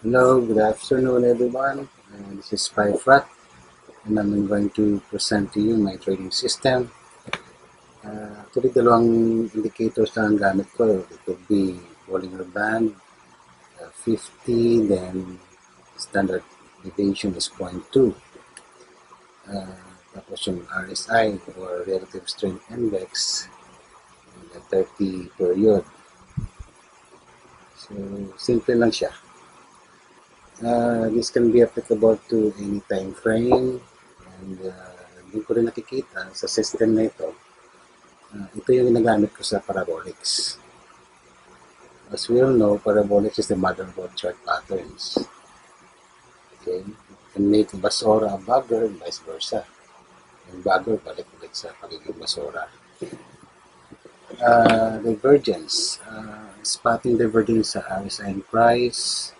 Hello, good afternoon everyone. This is Spyfrat and I'm going to present to you my trading system. Actually, dalawang indicators na ang gamit ko. It could be Bollinger Band, 50, then standard deviation is 0.2. Tapos yung RSI or Relative Strength Index, the 30 period. So, simple lang siya. This can be applicable to any time frame and hindi ko rin nakikita sa system na ito. Ito yung ginagamit ko sa parabolics. As we all know, parabolics is the mother of all chart patterns. Okay? You can make basora a bagger and vice versa. Yung bagger balik ulit sa pagiging basora. Divergence. Spotting divergence sa RSI price.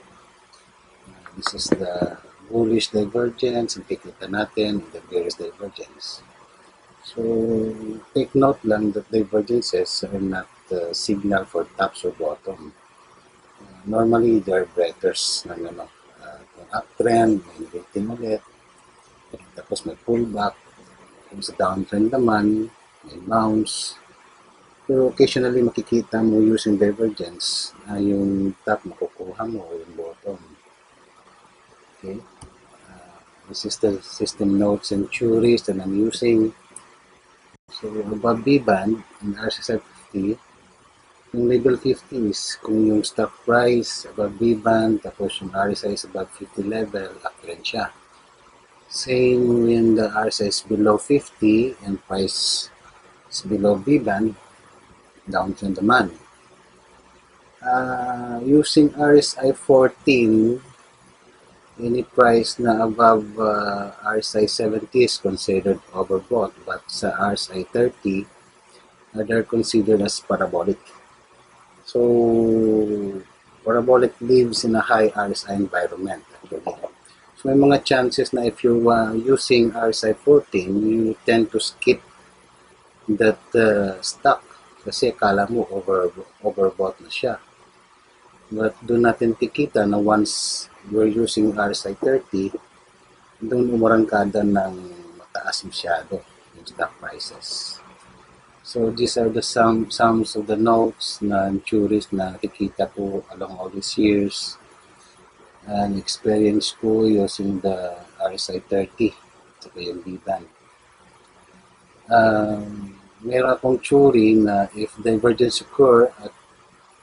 This is the bullish divergence. Nakikita natin the bearish divergence. So, take note lang that divergences are not signal for tops or bottom. Normally, they are breakers ng kung uptrend, may victim ulit, tapos may pullback, kung sa downtrend naman, may bounce. Pero occasionally makikita mo using divergence na yung top makukuha mo o yung bottom. Okay? This is the system notes and theories that I'm using. So, above B band, in RSI 50, yung level 50 is kung yung stock price above B band, tapos yung RSI is above 50 level, uptrend siya. Same when the RSI is below 50 and price is below B band, downtrend naman. Using RSI 14, any price na above RSI 70 is considered overbought, but sa RSI 30, they're considered as parabolic. So, parabolic lives in a high RSI environment, actually. So, may mga chances na if you're using RSI 14, you tend to skip that stock kasi akala mo overbought na siya. But doon natin kikita na once you're using RSI 30, doon umurangkada ng mataas masyado yung stock prices. So these are the sums of the notes na theories na nakikita ko along all these years and experience ko using the RSI 30 at yung B-band. Meron akong theory na if divergence occur at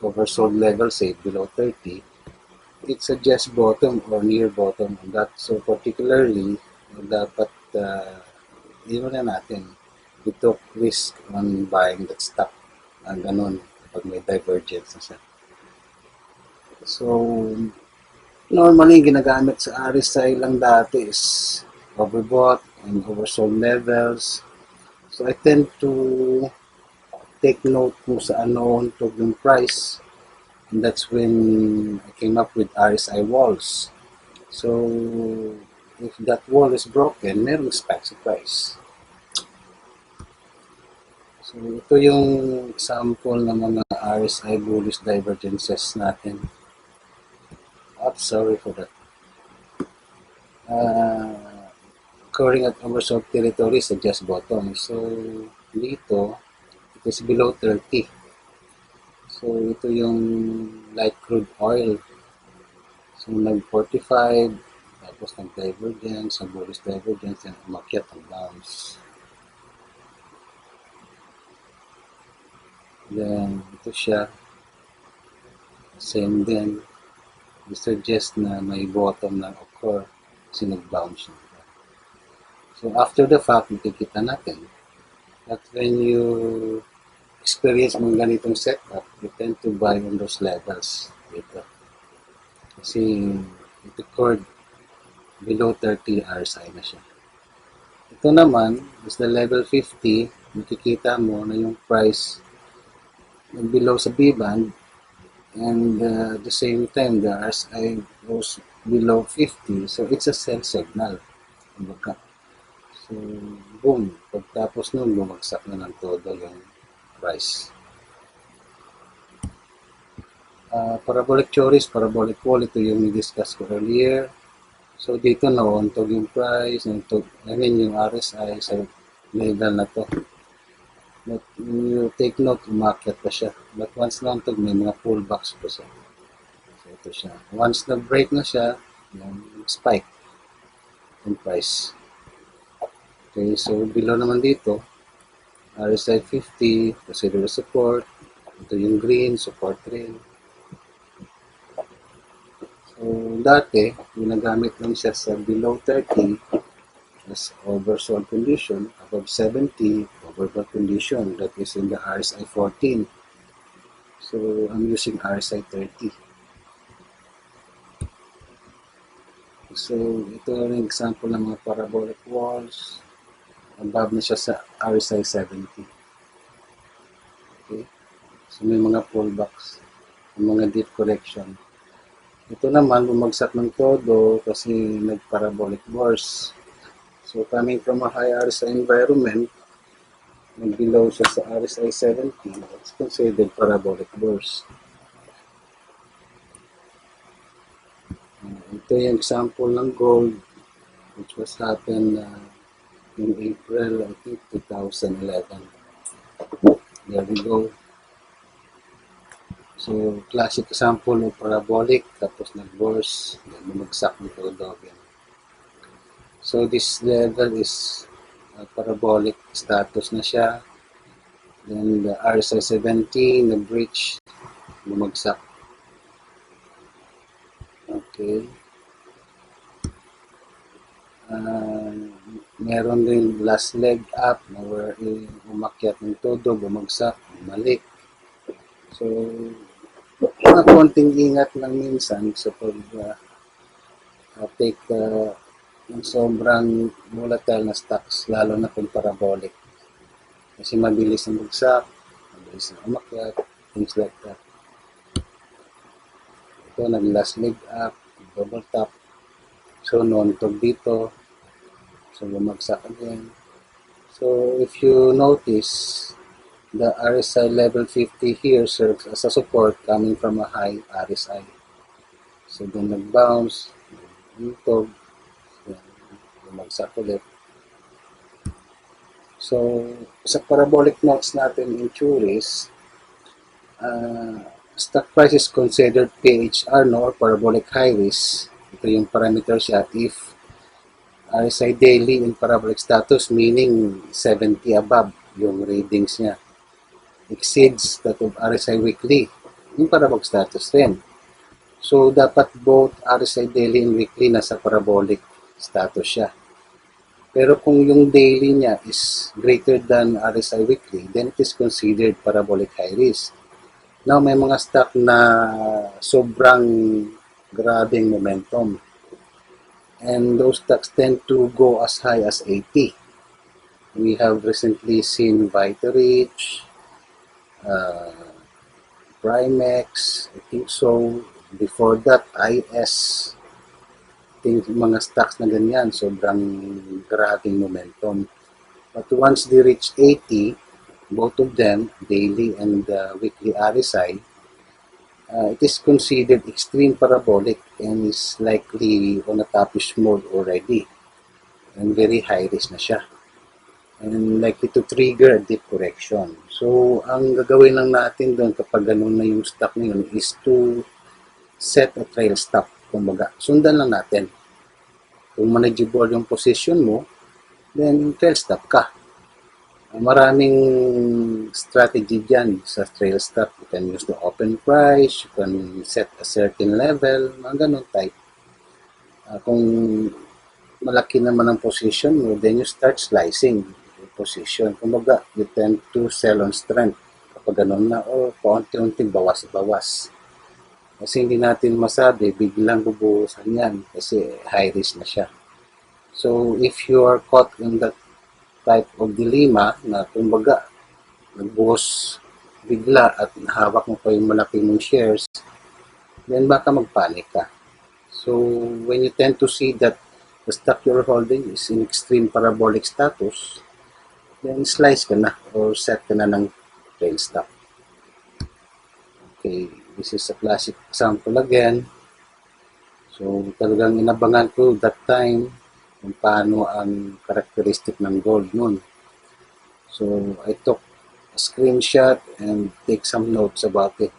oversold level, say below 30, it suggests bottom or near bottom on that. So particularly, dapat na natin, we took risk on buying that stock. Ganun, pag may divergence na siya. So, normally, ginagamit sa RSI lang dati is overbought and oversold levels. So, I tend to take note kung saan nauntok yung price. And that's when I came up with RSI walls. So, if that wall is broken, merong spike sa price. So, ito yung example ng mga RSI bullish divergences natin. Oops, sorry for that. Occurring at oversold territory suggests bottom. So, dito, it is below 30. So, ito yung light crude oil. So, nag-45, tapos nag-divergence, nag-bullish divergence, and umakyat ang bounce. Then, ito siya. Same din. We suggest na may bottom na occur kasi nag-bounce na. So, after the fact, makikita natin that when you experience mga ganitong setup, you tend to buy on those levels dito. Kasi it occurred below 30 RSI na siya. Ito naman is the level 50. Makikita mo na yung price below sa B-band and at the same time the RSI goes below 50. So it's a sell signal. So boom, pagtapos nun bumagsak na ng todo yung price. Parabolic theories, parabolic wall, ito yung ni-discuss ko earlier. So dito nauuntog yung price, yung RSI sa level na to. But you take note, umakyat pa siya. But once nauuntog, may mga pullbacks pa siya. So ito siya. Once na-break na siya, yung spike in price. Okay, so below naman dito, RSI 50, consider support. Ito yung green, support rin. So, dati, ginagamit lang siya sa below 30 as oversold condition, above 70, overbought condition, that is in the RSI 14. So, I'm using RSI 30. So, ito rin example ng mga parabolic walls. Above na siya sa RSI 70. Okay? So, may mga pullbacks, mga deep correction. Ito naman, bumagsak ng todo kasi nag-parabolic burst. So, coming from a high RSI environment, nag-below siya sa RSI 70, it's considered parabolic burst. Ito yung example ng gold, which was happened in April, I think, 2011. There we go. So, classic example ng parabolic, tapos nag-burst, then bumagsak ng todo again. So, this level is parabolic status na siya. Then, the RSI 70, na-breach, bumagsak. Okay. Meron din last leg up, na where umakyat ng todo, bumagsak, bumalik. So, mga konting ingat lang minsan sa take ng sobrang volatile na stocks, lalo na kung parabolic. Kasi mabilis na bugsak, mabilis na umakyat, things like that. Ito, nag-last leg up, double top. So, noontog dito. So, bumagsak again. So, if you notice, the RSI level 50 here serves as a support coming from a high RSI. So, then nag-bounce, noontog, bumagsak ulit. So, sa parabolic notes natin in theories, stock price is considered PHR, no, or parabolic high risk. Ito yung parameter siya if RSI daily in parabolic status, meaning 70 above yung readings niya, exceeds that of RSI weekly, yung parabolic status rin. So, dapat both RSI daily and weekly nasa parabolic status siya. Pero kung yung daily niya is greater than RSI weekly, then it is considered parabolic high risk. Now, may mga stock na sobrang grabing momentum. And those stocks tend to go as high as 80. We have recently seen Vitarich, Primex, I think so. Before that, IS. I think mga stocks na ganyan, sobrang grabing momentum. But once they reach 80, both of them, daily and weekly RSI, it is considered extreme parabolic and is likely on a toppish mode already. And very high risk na siya. And likely to trigger a deep correction. So, ang gagawin lang natin doon kapag ganun na yung stock na yun is to set a trail stop. Kumbaga, sundan lang natin. Kung manageable yung position mo, then trail stop ka. Maraming strategy dyan sa trail stop. You can use the open price, you can set a certain level, mga ganun type. Kung malaki naman ang position mo, then you start slicing your position. Kumbaga, you tend to sell on strength. Kapag ganun na, paunti-unti bawas-bawas. Kasi hindi natin masabi, biglang bubuhusan yan kasi high risk na siya. So, if you are caught in that type of dilemma na kumbaga nagbuhos bigla at hawak mo pa yung malaki mong shares, then baka magpanik ka. So, when you tend to see that the stock you're holding is in extreme parabolic status, then slice ka na or set ka na ng trail stop. Okay, This is a classic example again. So talagang inabangan ko that time kung paano ang characteristic ng gold nun. So I took a screenshot and take some notes about it.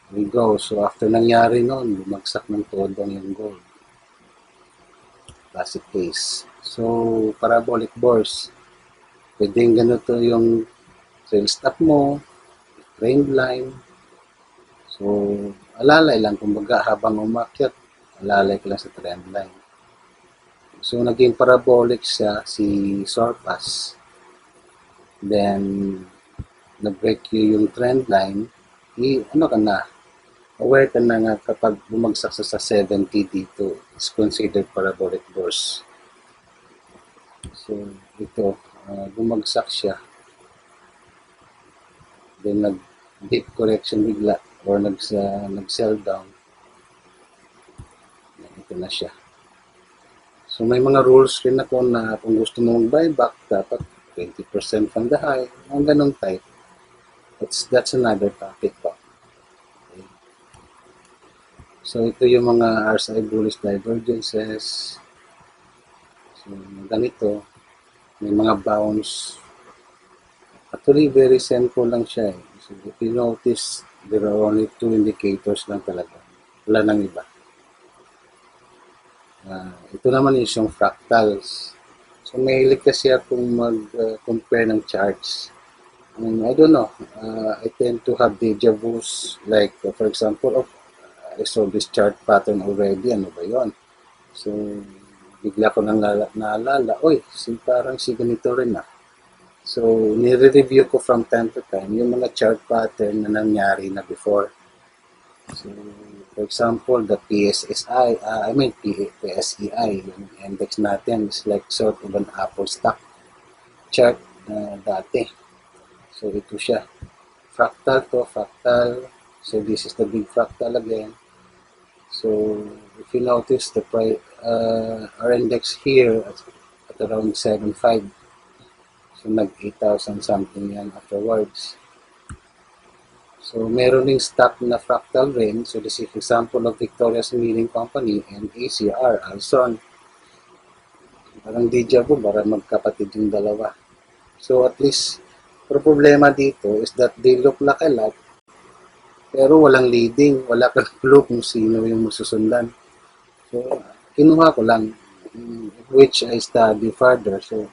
Here we go. So after nangyari nun, bumagsak ng todong yung gold. Classic case. So parabolic burst. Pwedeng ganito yung trail stop mo, trend line. So alalay lang kumbaga habang umakyat, alalay ka lang sa trend line. So naging parabolic siya si Sorpas. Then nag-break yung trend line, ano ka na, aware ka na nga kapag bumagsak sa 70 dito, is considered parabolic burst. So ito, bumagsak siya. Then nag-deep correction bigla or nag-sell down. Ito na siya. So may mga rules rin ako na kung gusto mo mag-buyback, dapat 20% from the high, ang ganong type. That's another topic pa. Okay. So ito yung mga RSI bullish divergences. So ganito, may mga bounce. Actually, very simple lang siya eh. So if you notice, there are only two indicators lang talaga. Wala nang iba. Ito naman is yung fractals. So mahilig kasi akong mag-compare ng charts. I don't know, I tend to have deja vus. Like, for example, I saw this chart pattern already. Ano ba yun? So, bigla ko nang naalala, parang si ganito rin ah. So, nire-review ko from time to time yung mga chart pattern na nangyari na before. So, for example, the PSSI, PSEI, yung index natin is like sort of an Apple stock chart dati. So, ito siya. Fractal to, fractal. So, this is the big fractal again. So, if you notice, our index here at around 7.5. So, nag-8,000 something yan afterwards. So, meron ding stock na fractal rin. So, this is example of Victoria's Milling Company and ACR, Alson. Parang deja vu, para magkapatid yung dalawa. So, at least, pero problema dito is that they look like a lot, pero walang leading, wala kang clue kung sino yung masusundan. So, kinuha ko lang, which I study further. So,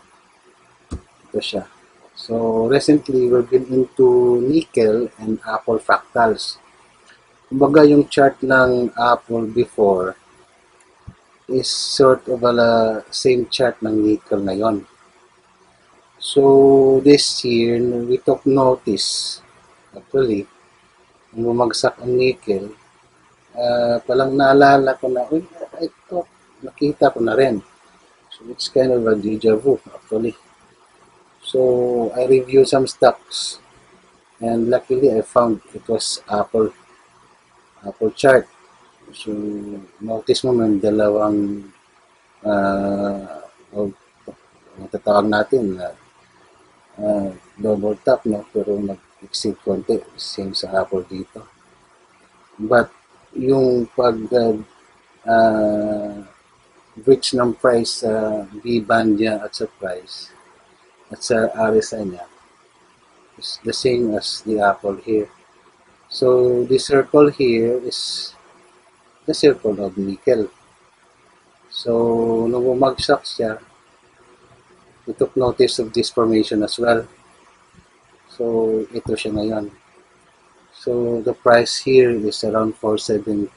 ito siya. So, recently, we've been into nickel and Apple fractals. Kumbaga, yung chart ng Apple before is sort of a same chart ng nickel na yon. So, this year, we took notice, actually, nung bumagsak ang nickel, palang naalala ko na, ito, nakita ko na rin. So, it's kind of a deja vu, actually. So, I reviewed some stocks and luckily I found it was Apple chart. So, notice mo may dalawang matatawag natin na double tap, no? Pero nag-exceed konti, same sa Apple dito. But, yung breach ng price sa B-band niya at sa price, at sa RSI niya is the same as the Apple here. So, the circle here is the circle of nickel. So, nung bumagsak siya, we took notice of this formation as well. So, ito siya ngayon. So, the price here is around 470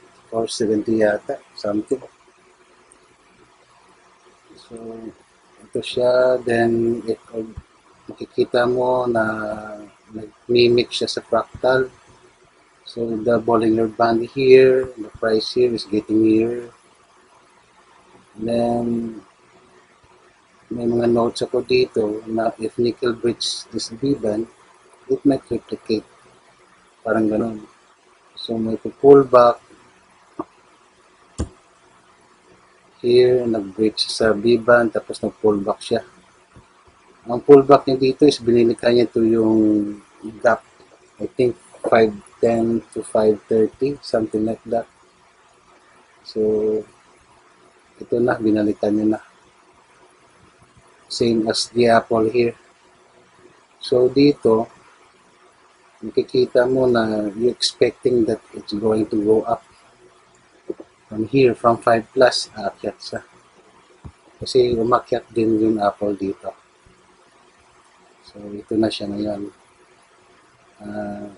yata, something. So, ito siya, then makikita mo na nag-mimic siya sa fractal. So the Bollinger Band here, the price here is getting near. Then may mga notes ako dito na if nickel breach this B-band, it might replicate. Parang ganun. So may pullback. Here, nag-breach sa B-band, tapos nag-pullback siya. Ang pullback niya dito is binilikan niya ito yung gap, I think 5:10 to 5:30, something like that. So, ito na, binalikan niya na. Same as the Apple here. So, dito, makikita mo na you're expecting that it's going to go up. From here, from 5 plus, aakyat siya. Kasi umakyat din yung Apple dito. So, ito na siya ngayon.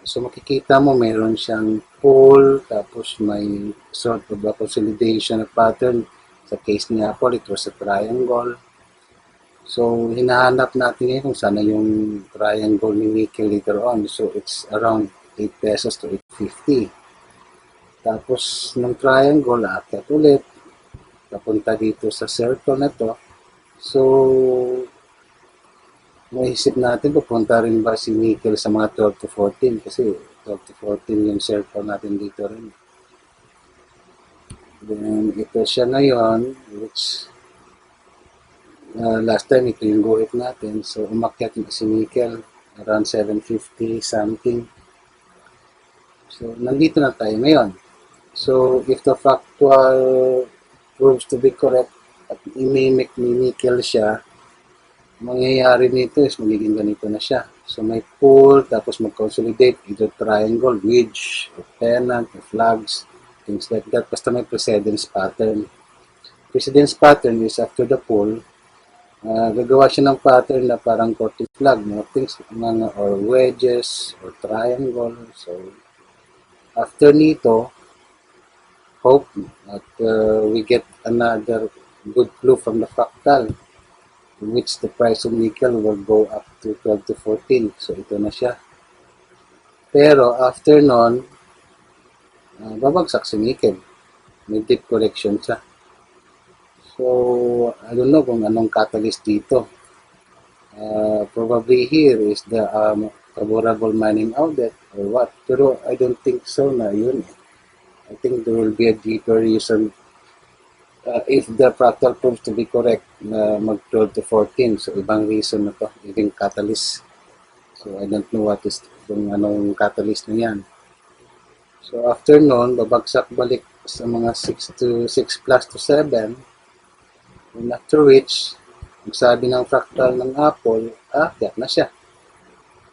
So, makikita mo meron siyang pull, tapos may sort of a consolidation of pattern. Sa case ni Apple, it was a triangle. So, hinahanap natin ngayon kung sana yung triangle ni Nickel later on. So, it's around 8 pesos to 8.50. Tapos, ng triangle, aakyat ulit. Papunta dito sa circle na to. So, maisip natin, pupunta rin ba si Nickel sa mga 12 to 14? Kasi 12 to 14 yung circle natin dito rin. Then, ito siya ngayon, which last time, ito yung guhit natin. So, umakyat na si Nickel around 750 something. So, nandito na tayo ngayon. So, if the factual proves to be correct at imimic ni Nickel siya, mangyayari nito is magiging ganito na siya. So, may pull, tapos mag-consolidate, either triangle, wedge, or pennant, or flags, things like that. Basta may precedence pattern. Precedence pattern is after the pull, gagawa siya ng pattern na parang 40 flag, no? Things, or wedges, or triangle. So, after nito, hope that we get another good clue from the fractal, in which the price of nickel will go up to 12 to 14. So, ito na siya. Pero, after nun, babagsak si nickel. May deep correction siya. So, I don't know kung anong catalyst dito. Probably here is the favorable mining outlet or what. Pero, I don't think so na yun. I think there will be a deeper reason if the fractal proves to be correct na mag 12 to 14. So, ibang reason na to, ibang catalyst. So, I don't know what is kung anong catalyst na yan. So, after nun, babagsak balik sa mga 6 to 6 plus to 7. And after which, ang sabi ng fractal ng Apple, aakyat na siya.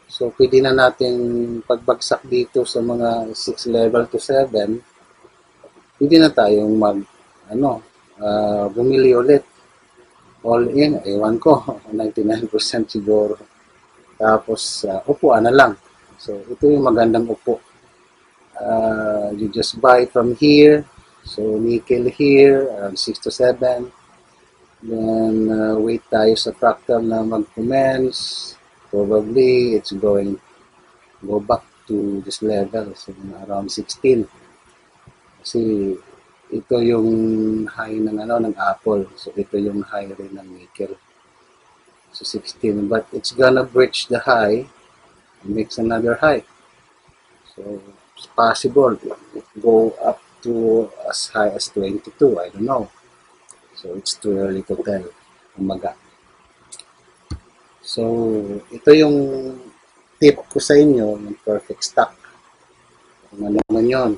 So, pwede na natin pagbagsak dito sa mga 6 level to 7, pwede na tayong bumili ulit. All in, ewan ko, 99% siguro. Tapos, upuan na lang. So, ito yung magandang upo. You just buy from here. So, nickel here, 6 to 7. Then, wait tayo sa fractal na mag-commence. Probably, it's going go back to this level. So, around 16. Kasi, ito yung high ng Apple. So, ito yung high rin ng nickel. So, 16. But, it's gonna breach the high and makes another high. So, it's possible it go up to as high as 22. I don't know. So, it's too early to tell. Umaga. So, ito yung tip ko sa inyo, yung perfect stock. Kung ano man yun.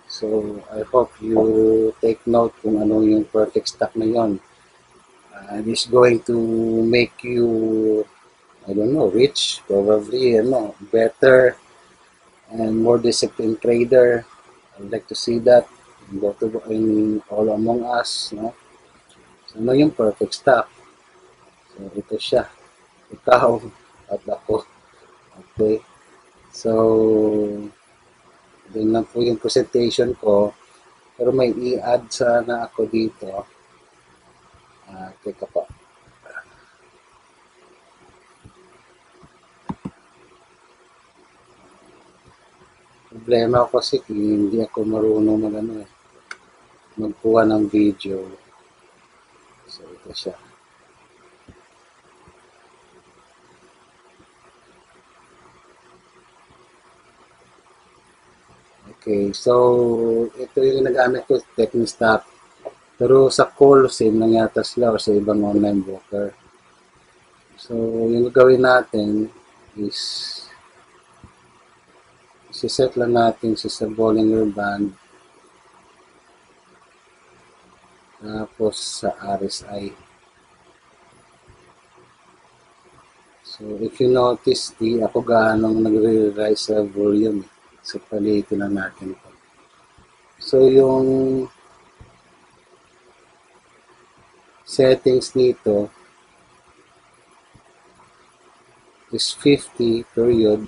So, I hope you take note kung ano yung perfect stock na yun. It's going to make you, I don't know, rich, probably, better and more disciplined trader. I'd like to see that. Go to in All Among Us, no? So, ano yung perfect stock? So, ito siya. Ikaw at ako. Okay. So, yun lang po yung presentation ko. Pero may i-add sana ako dito. Teka po. Problema ko kasi hindi ako marunong magkuha ng video. So, ito siya. Okay, so ito yung nagamit ko, Technistock. Pero sa call, same lang yata sila or sa ibang online broker. So, yung gawin natin is siset lang natin sa Bollinger Band. Tapos sa RSI. So, if you notice, di ako gaanong nagre-rise sa volume. So, palitin lang natin ito. So, yung settings nito is 50 period.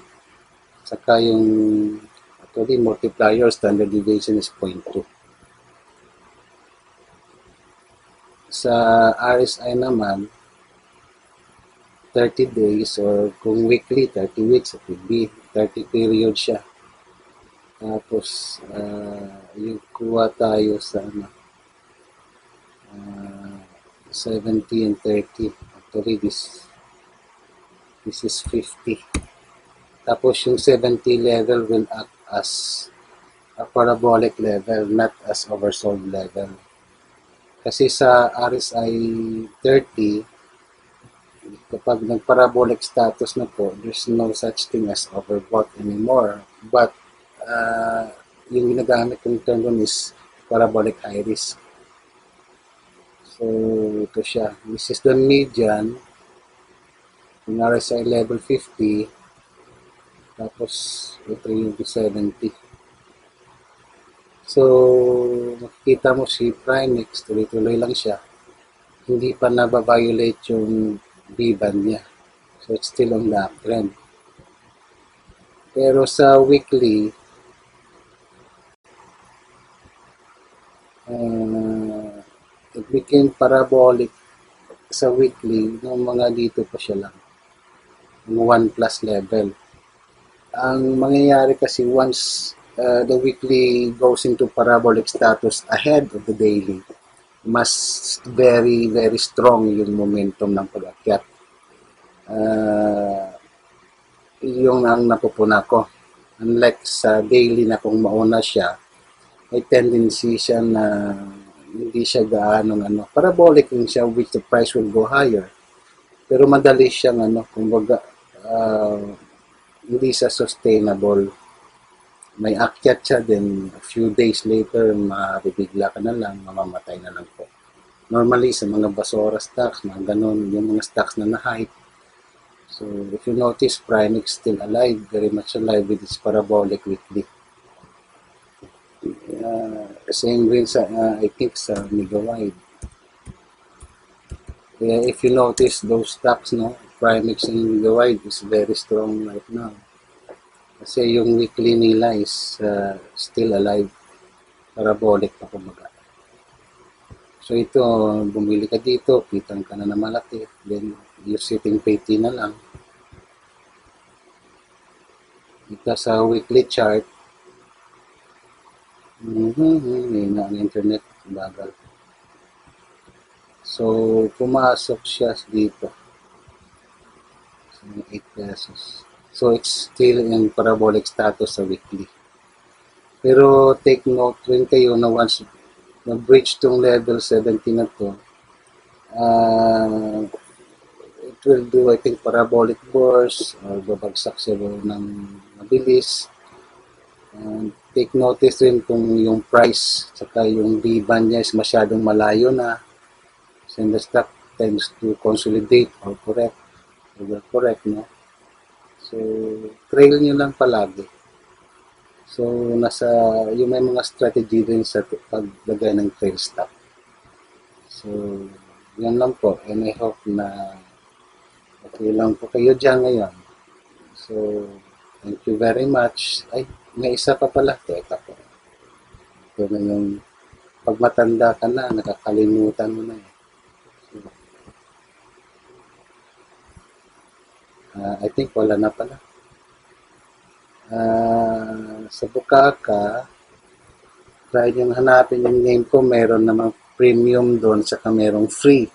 Saka yung actually multiplier standard deviation is 0.2. Sa RSI naman, 30 days or kung weekly, 30 weeks, it would be 30 period siya. Tapos, yung kuha tayo sa 70 and 30. Actually, this is 50. Tapos, yung 70 level will act as a parabolic level, not as oversold level. Kasi sa RSI 30, kapag nag-parabolic status na po, there's no such thing as overbought anymore. But, yung ginagamit kong term doon is parabolic high risk. So, ito siya. This is the median. Yung RSI level 50. Tapos, ito yung 70. So, makikita mo si Primex, tuloy-tuloy lang siya. Hindi pa nababiolate yung B-band niya. So, it's still on the uptrend. Pero sa weekly, it became parabolic sa weekly nung mga dito pa siya lang. Yung 1 plus level. Ang mangyayari kasi once the weekly goes into parabolic status ahead of the daily, mas very, very strong yung momentum ng pag-akyat. Yung ang napupuna ko. Unlike sa daily na kung mauna siya, may tendency siya na hindi siya gaano parabolic din siya which the price will go higher. Pero madali siyang kumbaga hindi siya sustainable. May akyat siya, then a few days later, mabibigla ka na lang, mamamatay na lang po. Normally, sa mga basura stocks, mga ganun, yung mga stocks na na-hype. So, if you notice, Primex still alive, very much alive with its parabolic weekly. Same rin sa, I think, sa Megawide. Kaya if you notice, those stocks, Primex and Megawide is very strong right now. Kasi yung weekly nila is still alive. Parabolic pa kumbaga. So ito, bumili ka dito, kitang ka na malaki. Then, you're sitting pretty na lang. Ito sa weekly chart. Yun na ang internet. Bagal. So, pumasok siya dito. So, 8 pesos. So, it's still in parabolic status sa weekly. Pero, take note rin kayo na once na-breach tong level 70 na to, it will do, I think, parabolic burst or babagsak siya ng mabilis. Take notice rin kung yung price saka yung B-band niya is masyadong malayo na. So, the stock tends to consolidate or correct. Correct, no? So, trail nyo lang palagi. So, yung may mga strategy din sa paglagay ng trail stop. So, yan lang po. And I hope na okay lang po kayo dyan ngayon. So, thank you very much. Ay, may isa pa pala. Teka po. Ito na yung pag matanda ka na, nakakalimutan mo na eh. I think wala na pala. Sa Bukaka, try nyo hanapin yung name ko, meron namang premium doon, saka merong free.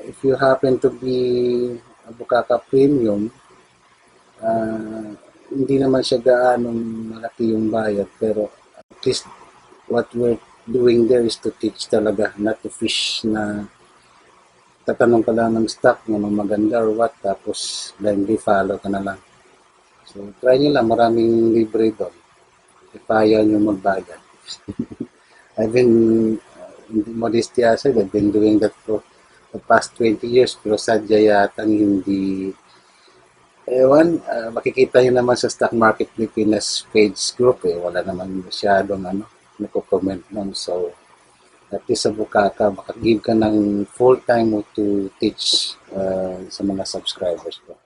If you happen to be a Bukaka premium, hindi naman siya gaanong malaki yung bayad, pero at least what we're doing there is to teach talaga, not to fish na tatanong ka lang ng stock na maganda or what, tapos blindly follow ka na lang. So, try nyo lang. Maraming libre doon. If ayaw nyo magbayad. I've been, modesty aside, I've been doing that for the past 20 years. Pero sadya yatang hindi, ewan, makikita nyo naman sa Stock Market Pilipinas page group wala naman masyadong nako-comment nun. So, at least sa Bukaka, makagive ka ng full time mo to teach sa mga subscribers ko.